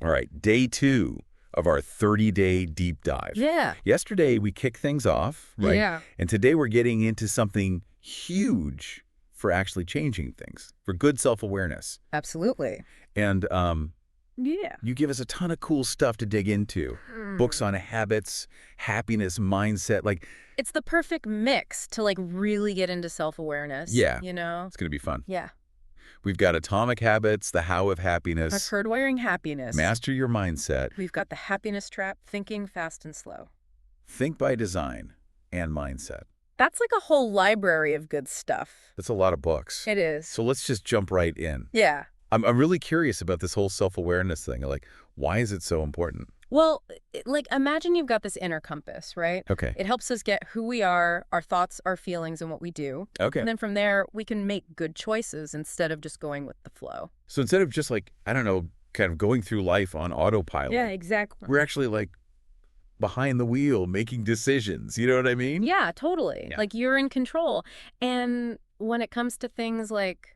All right, day 2 of our 30-day deep dive. Yeah. Yesterday, we kicked things off, right? Yeah. And today we're getting into something huge for actually changing things, for good self-awareness. Absolutely. And Yeah. you give us a ton of cool stuff to dig into. Books on habits, happiness, mindset. Like, It's the perfect mix to like really get into self-awareness. Yeah. You know? it's going to be fun. Yeah. We've got Atomic Habits, The How of Got Happiness, hardwiring happiness. Master Your Mindset, We've got the happiness trap, thinking fast and slow. Think by Design, and Mindset. That's like a whole library of good stuff. That's a lot of books. It is. So let's just jump right in. Yeah. I'm really curious about this whole self-awareness thing. Like, why is it so important? Well, like imagine you've got this inner compass, right? Okay. It helps us get who we are, our thoughts, our feelings, and what we do. Okay. And then from there, we can make good choices instead of just going with the flow. So instead of just like, I don't know, kind of going through life on autopilot, Yeah, exactly. we're actually like behind the wheel making decisions. You know what I mean? Yeah, totally. Yeah. Like you're in control. And when it comes to things like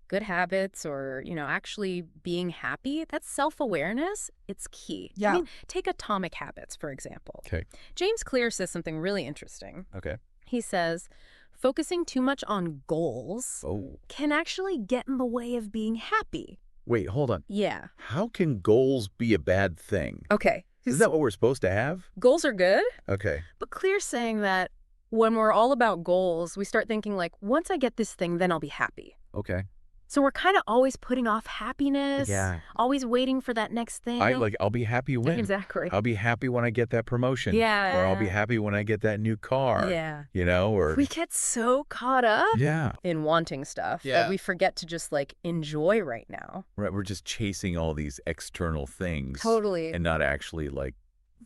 good habits or, actually being happy, that's self-awareness. It's key. Yeah. I mean, take Atomic Habits, for example. Okay. James Clear says something really interesting. Okay. He says, focusing too much on goals Oh, can actually get in the way of being happy. wait, hold on. Yeah. How can goals be a bad thing? Okay. Is that what we're supposed to have? Goals are good, Okay. but Clear's saying that when we're all about goals, we start thinking like, once I get this thing, then I'll be happy. Okay. So we're kind of always putting off happiness, Yeah. always waiting for that next thing. I'll be happy when. Exactly. I'll be happy when I get that promotion. Yeah. Or I'll be happy when I get that new car. Yeah. You know, or We get so caught up yeah. in wanting stuff Yeah. that we forget to just like enjoy right now. Right, we're just chasing all these external things. Totally. And not actually like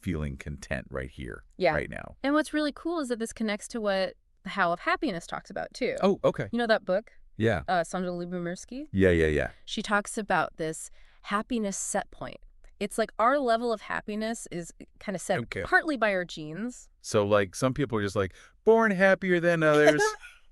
feeling content right here, Yeah. right now. And what's really cool is that this connects to what The How of Happiness talks about too. Oh, okay. You know that book, Yeah. Sandra Lyubomirsky? Yeah. She talks about this happiness set point. It's like our level of happiness is kind of set Okay. partly by our genes. So like some people are just like born happier than others.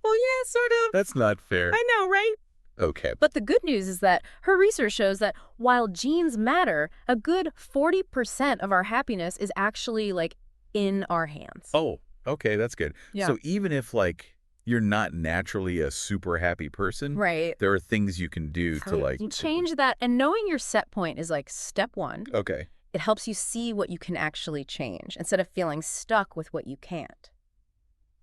Well, yeah, sort of. That's not fair. I know, right? Okay. But the good news is that her research shows that while genes matter, a good 40% of our happiness is actually like in our hands. Oh, okay, that's good. Yeah. So even if like you're not naturally a super happy person, Right. there are things you can do to like You change that, and knowing your set point is like step one. Okay. It helps you see what you can actually change instead of feeling stuck with what you can't.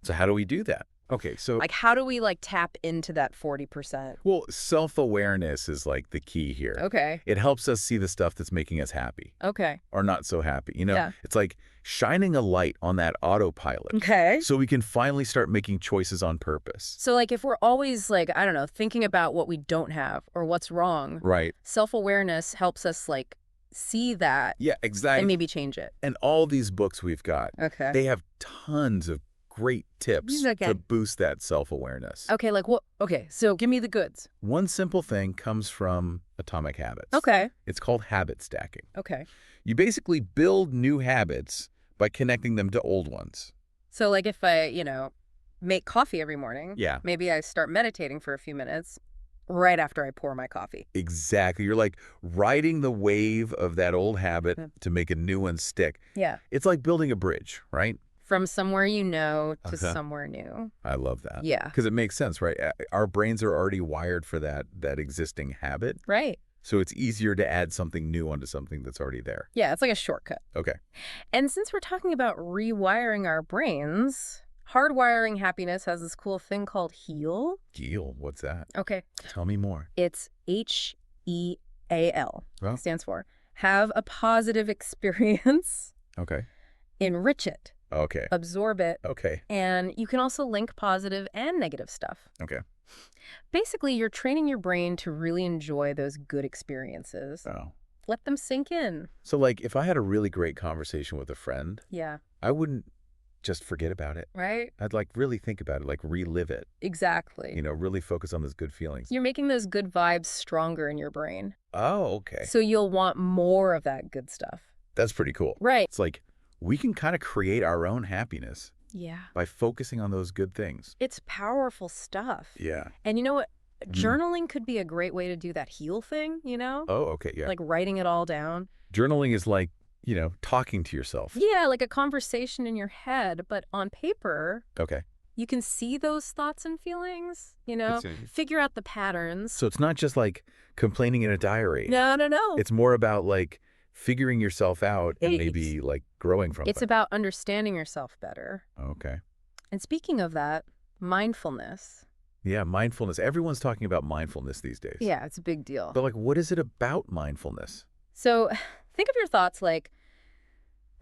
So how do we do that? Okay, so Like, how do we like tap into that 40%? well, self-awareness is like the key here. Okay. It helps us see the stuff that's making us happy Okay. or not so happy. You know, Yeah. it's like shining a light on that autopilot Okay. so we can finally start making choices on purpose. So like if we're always like, I don't know, thinking about what we don't have or what's wrong, Right. self-awareness helps us like see that Yeah, and exactly. maybe change it. And all these books we've got, Okay. they have tons of great tips Okay. to boost that self-awareness. Okay, like what? Okay, so give me the goods. One simple thing comes from Atomic Habits. Okay. It's called habit stacking. Okay. You basically build new habits by connecting them to old ones. So like if I, make coffee every morning, Yeah. maybe I start meditating for a few minutes right after I pour my coffee. Exactly. You're like riding the wave of that old habit Yeah. to make a new one stick. Yeah. It's like building a bridge, right? From somewhere to Okay. somewhere new. I love that. Yeah. Because it makes sense, right? Our brains are already wired for that existing habit. Right. So it's easier to add something new onto something that's already there. Yeah, it's like a shortcut. Okay. And since we're talking about rewiring our brains, hardwiring happiness has this cool thing called HEAL. Heal. What's that? Okay. Tell me more. It's HEAL. Well, Stands for have a positive experience, okay. enrich it, Okay. absorb it, Okay. and you can also link positive and negative stuff. Okay. Basically, you're training your brain to really enjoy those good experiences. Oh. Let them sink in. So like if I had a really great conversation with a friend, Yeah, I wouldn't just forget about it. right? I'd like really think about it, like relive it, Exactly. really focus on those good feelings. You're making those good vibes stronger in your brain. Oh, okay. So you'll want more of that good stuff. That's pretty cool. Right. It's like we can kind of create our own happiness Yeah. by focusing on those good things. It's powerful stuff. Yeah. And you know what Mm. Journaling could be a great way to do that heal thing, you know? Oh, okay, yeah. Like writing it all down. Journaling is like, talking to yourself. Yeah, like a conversation in your head, but on paper, Okay. you can see those thoughts and feelings, figure out the patterns. So it's not just like complaining in a diary. No, no, no. It's more about like figuring yourself out and Right. maybe like growing from It's it. about understanding yourself better. Okay. And speaking of that, mindfulness. Yeah, mindfulness. Everyone's talking about mindfulness these days. Yeah, it's a big deal. But like, what is it about mindfulness? So think of your thoughts like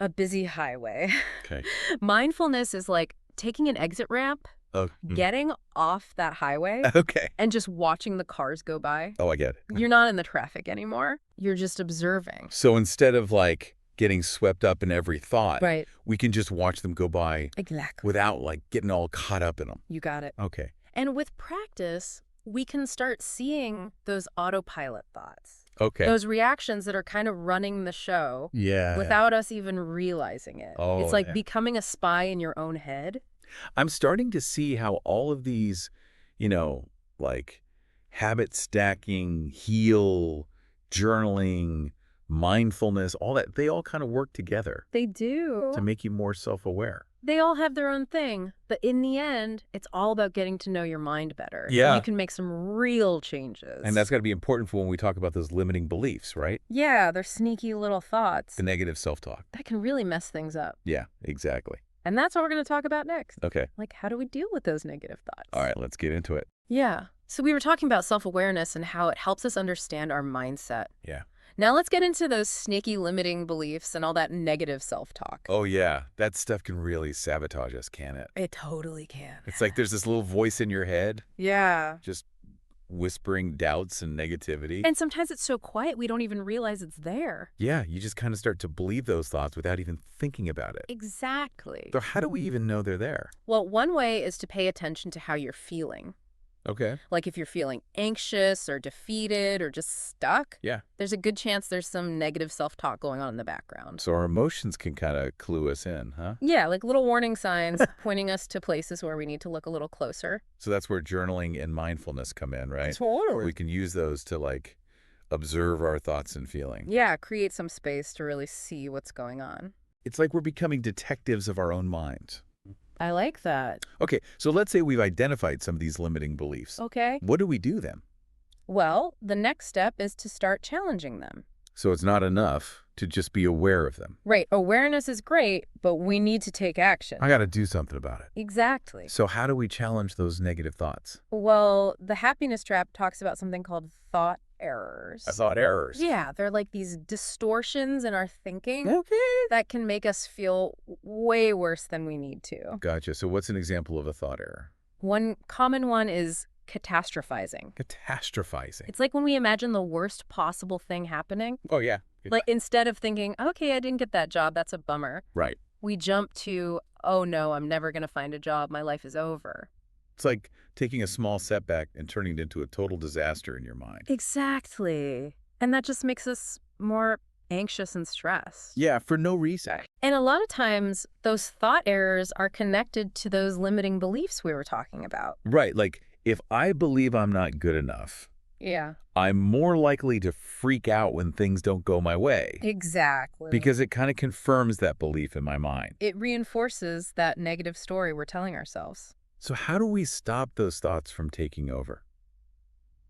a busy highway. Okay. Mindfulness is like taking an exit ramp, Oh, getting off that highway, okay. and just watching the cars go by. Oh, I get it. You're not in the traffic anymore. You're just observing. So instead of like getting swept up in every thought, Right. we can just watch them go by Exactly. without like getting all caught up in them. You got it. Okay. And with practice, we can start seeing those autopilot thoughts. Okay. Those reactions that are kind of running the show Yeah. without us even realizing it. Oh, It's like yeah. becoming a spy in your own head. I'm starting to see how all of these, like habit stacking, heal, journaling, mindfulness, all that, they all kind of work together They do. to make you more self-aware. They all have their own thing, but in the end, it's all about getting to know your mind better. Yeah. You can make some real changes. And that's got to be important for when we talk about those limiting beliefs, right? Yeah, they're sneaky little thoughts The negative self-talk. that can really mess things up. Yeah, exactly. And that's what we're going to talk about next. Okay. Like, how do we deal with those negative thoughts? All right, let's get into it. Yeah. So we were talking about self-awareness and how it helps us understand our mindset. Yeah. Now let's get into those sneaky limiting beliefs and all that negative self-talk. Oh, yeah. That stuff can really sabotage us, can it? It totally can. It's like there's this little voice in your head Yeah. just whispering doubts and negativity. And sometimes it's so quiet we don't even realize it's there. Yeah, you just kind of start to believe those thoughts without even thinking about it. Exactly. So how do we even know they're there? Well, one way is to pay attention to how you're feeling. Okay. Like if you're feeling anxious or defeated or just stuck, Yeah. there's a good chance there's some negative self-talk going on in the background. So our emotions can kind of clue us in, huh? Yeah, like little warning signs pointing us to places where we need to look a little closer. So that's where journaling and mindfulness come in, right? Totally. We can use those to like observe our thoughts and feelings. Yeah, create some space to really see what's going on. It's like we're becoming detectives of our own minds. I like that. Okay, so let's say we've identified some of these limiting beliefs. Okay. What do we do then? Well, the next step is to start challenging them. So it's not enough to just be aware of them. Right. Awareness is great, but we need to take action. I got to do something about it. Exactly. So how do we challenge those negative thoughts? Well, the happiness trap talks about something called thought errors. Thought errors. Yeah, they're like these distortions in our thinking Okay. that can make us feel way worse than we need to. Gotcha. So what's an example of a thought error? One common one is catastrophizing. Catastrophizing. It's like when we imagine the worst possible thing happening. Oh, yeah. Like instead of thinking, okay, I didn't get that job, that's a bummer, Right. we jump to, oh no, I'm never going to find a job, my life is over. It's like taking a small setback and turning it into a total disaster in your mind. Exactly. And that just makes us more anxious and stressed. Yeah, for no reason. And a lot of times, those thought errors are connected to those limiting beliefs we were talking about. Right. Like, if I believe I'm not good enough, Yeah. I'm more likely to freak out when things don't go my way. Exactly. Because it kind of confirms that belief in my mind. it reinforces that negative story we're telling ourselves. So how do we stop those thoughts from taking over?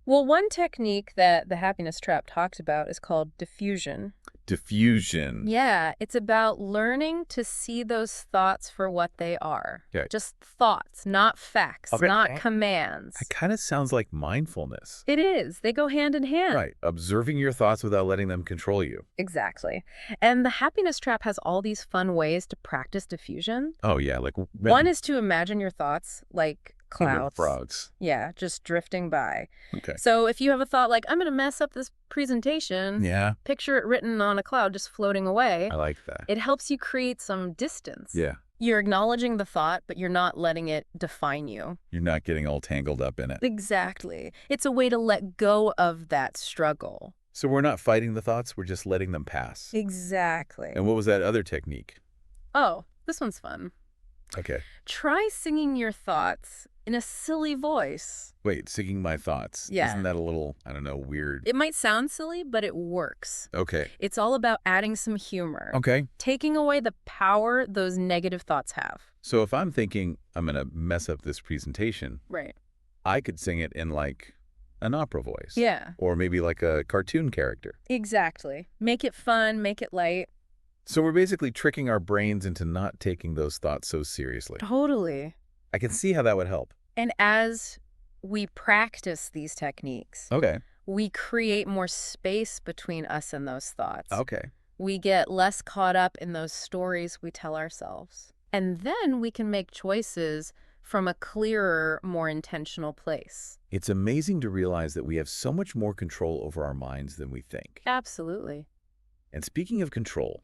Well, one technique that the happiness trap talked about is called diffusion. Diffusion. Yeah, it's about learning to see those thoughts for what they are. Okay. Just thoughts, not facts, Okay. not commands. It kind of sounds like mindfulness. It is. They go hand in hand. Right. Observing your thoughts without letting them control you. Exactly. And the happiness trap has all these fun ways to practice diffusion. Oh, yeah. Like One is to imagine your thoughts like clouds. frogs. Yeah, just drifting by. Okay. So if you have a thought like, I'm going to mess up this presentation, Yeah. picture it written on a cloud just floating away. I like that. It helps you create some distance. Yeah. You're acknowledging the thought, but you're not letting it define you. You're not getting all tangled up in it. Exactly. It's a way to let go of that struggle. So we're not fighting the thoughts, we're just letting them pass. Exactly. And what was that other technique? Oh, this one's fun. Okay. Try singing your thoughts in a silly voice. Wait, singing my thoughts. Isn't Yeah. that a little, I don't know, weird? It might sound silly, but it works. Okay. It's all about adding some humor, Okay. taking away the power those negative thoughts have. So if I'm thinking I'm going to mess up this presentation, Right. I could sing it in like an opera voice. Yeah. Or maybe like a cartoon character. Exactly. Make it fun, make it light. So we're basically tricking our brains into not taking those thoughts so seriously. Totally. I can see how that would help. And as we practice these techniques, Okay. we create more space between us and those thoughts. Okay. We get less caught up in those stories we tell ourselves. And then we can make choices from a clearer, more intentional place. It's amazing to realize that we have so much more control over our minds than we think. Absolutely. And speaking of control,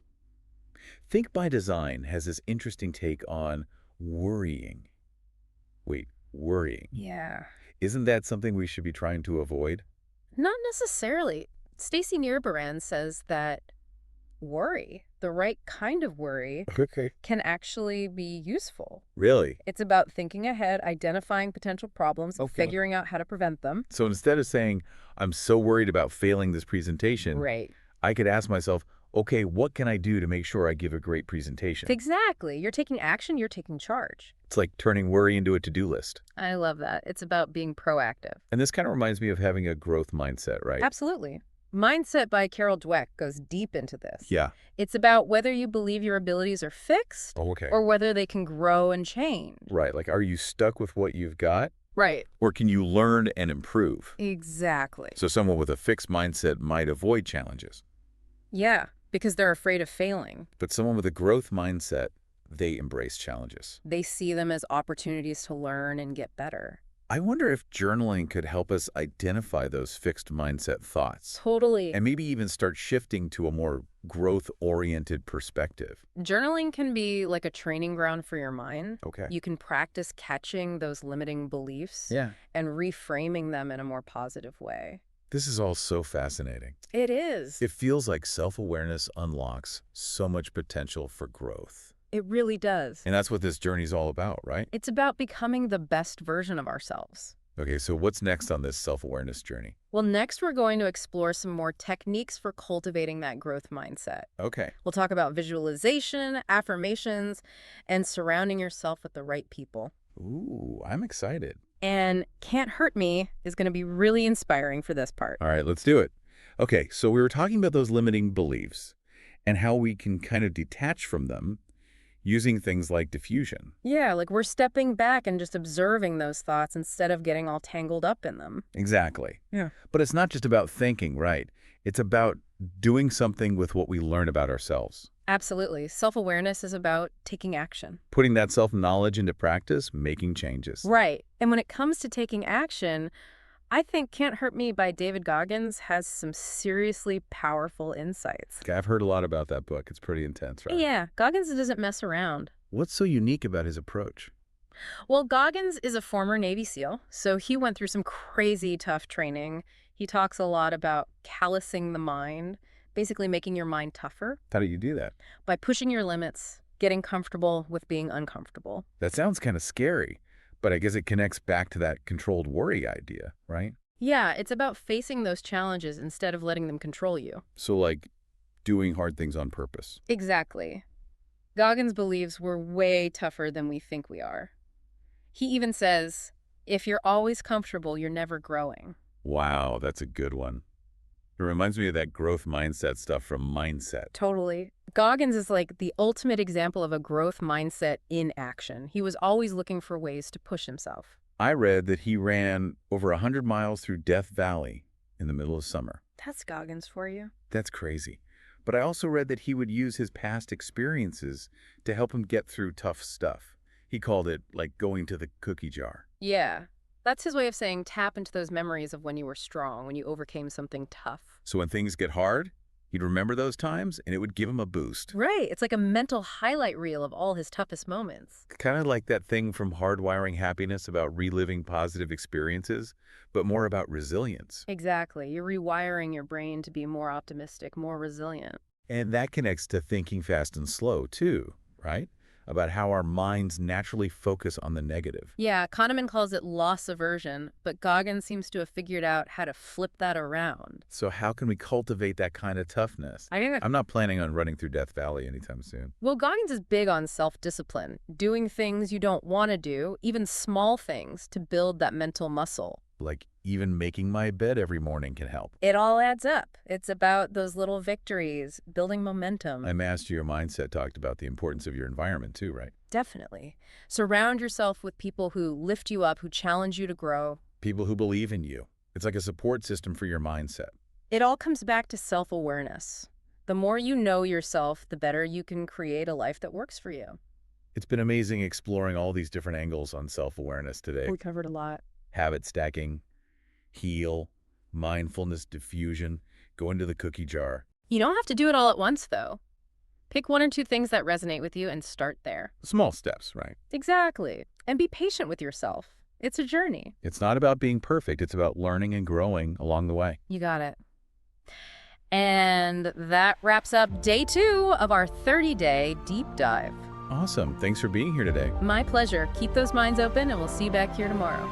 Think by Design has this interesting take on worrying. Wait, worrying. Yeah. Isn't that something we should be trying to avoid? Not necessarily. Stacey Nirbaran says that worry, the right kind of worry, Okay. can actually be useful. Really? It's about thinking ahead, identifying potential problems, Okay. figuring out how to prevent them. So instead of saying, I'm so worried about failing this presentation, Right. I could ask myself, okay, what can I do to make sure I give a great presentation? Exactly. You're taking action, you're taking charge. It's like turning worry into a to-do list. I love that. It's about being proactive. And this kind of reminds me of having a growth mindset, right? Absolutely. Mindset by Carol Dweck goes deep into this. Yeah. It's about whether you believe your abilities are fixed Oh, okay. or whether they can grow and change. Right. Like, are you stuck with what you've got? Right. Or can you learn and improve? Exactly. So someone with a fixed mindset might avoid challenges. Yeah, because they're afraid of failing. But someone with a growth mindset, they embrace challenges. They see them as opportunities to learn and get better. I wonder if journaling could help us identify those fixed mindset thoughts Totally. and maybe even start shifting to a more growth-oriented perspective. Journaling can be like a training ground for your mind. Okay. You can practice catching those limiting beliefs Yeah. and reframing them in a more positive way. This is all so fascinating. It is. It feels like self-awareness unlocks so much potential for growth. It really does. And that's what this journey's all about, right? It's about becoming the best version of ourselves. Okay, so what's next on this self-awareness journey? Well, next we're going to explore some more techniques for cultivating that growth mindset. Okay. We'll talk about visualization, affirmations, and surrounding yourself with the right people. Ooh, I'm excited. And Can't Hurt Me is going to be really inspiring for this part. All right, let's do it. Okay, so we were talking about those limiting beliefs and how we can kind of detach from them using things like diffusion. Yeah, like we're stepping back and just observing those thoughts instead of getting all tangled up in them. Exactly. Yeah. But it's not just about thinking, right? It's about doing something with what we learn about ourselves. Absolutely. Self-awareness is about taking action. Putting that self-knowledge into practice, making changes. Right. And when it comes to taking action, I think Can't Hurt Me by David Goggins has some seriously powerful insights. Okay, I've heard a lot about that book. It's pretty intense, right? Yeah, Goggins doesn't mess around. What's so unique about his approach? Well, Goggins is a former Navy SEAL, so he went through some crazy tough training. He talks a lot about callousing the mind, basically making your mind tougher How do you do that? by pushing your limits, getting comfortable with being uncomfortable. That sounds kind of scary, but I guess it connects back to that controlled worry idea, right? Yeah, it's about facing those challenges instead of letting them control you. So like doing hard things on purpose. Exactly. Goggins believes we're way tougher than we think we are. He even says, if you're always comfortable, you're never growing. Wow, that's a good one. It reminds me of that growth mindset stuff from Mindset. Totally. Goggins is like the ultimate example of a growth mindset in action. He was always looking for ways to push himself. I read that he ran over 100 miles through Death Valley in the middle of summer. That's Goggins for you. That's crazy. But I also read that he would use his past experiences to help him get through tough stuff. He called it like going to the cookie jar. Yeah. That's his way of saying tap into those memories of when you were strong, when you overcame something tough. So when things get hard, he'd remember those times and it would give him a boost. Right. It's like a mental highlight reel of all his toughest moments. Kind of like that thing from Hardwiring Happiness about reliving positive experiences, but more about resilience. Exactly. You're rewiring your brain to be more optimistic, more resilient. And that connects to thinking fast and slow too, right? about how our minds naturally focus on the negative. Yeah, Kahneman calls it loss aversion, but Goggins seems to have figured out how to flip that around. So how can we cultivate that kind of toughness? I think I'm not planning on running through Death Valley anytime soon. Well, Goggins is big on self-discipline, doing things you don't want to do, even small things, to build that mental muscle. Like even making my bed every morning can help. It all adds up. It's about those little victories, building momentum. My Master Your Mindset talked about the importance of your environment too, right? Definitely. Surround yourself with people who lift you up, who challenge you to grow. People who believe in you. It's like a support system for your mindset. It all comes back to self-awareness. The more you know yourself, the better you can create a life that works for you. It's been amazing exploring all these different angles on self-awareness today. We covered a lot. Habit stacking, heal, mindfulness diffusion, go into the cookie jar. You don't have to do it all at once, though. Pick one or two things that resonate with you and start there. Small steps, right? Exactly. And be patient with yourself. It's a journey. It's not about being perfect. It's about learning and growing along the way. You got it. And that wraps up day 2 of our 30-day deep dive. Awesome. Thanks for being here today. My pleasure. Keep those minds open, and we'll see you back here tomorrow.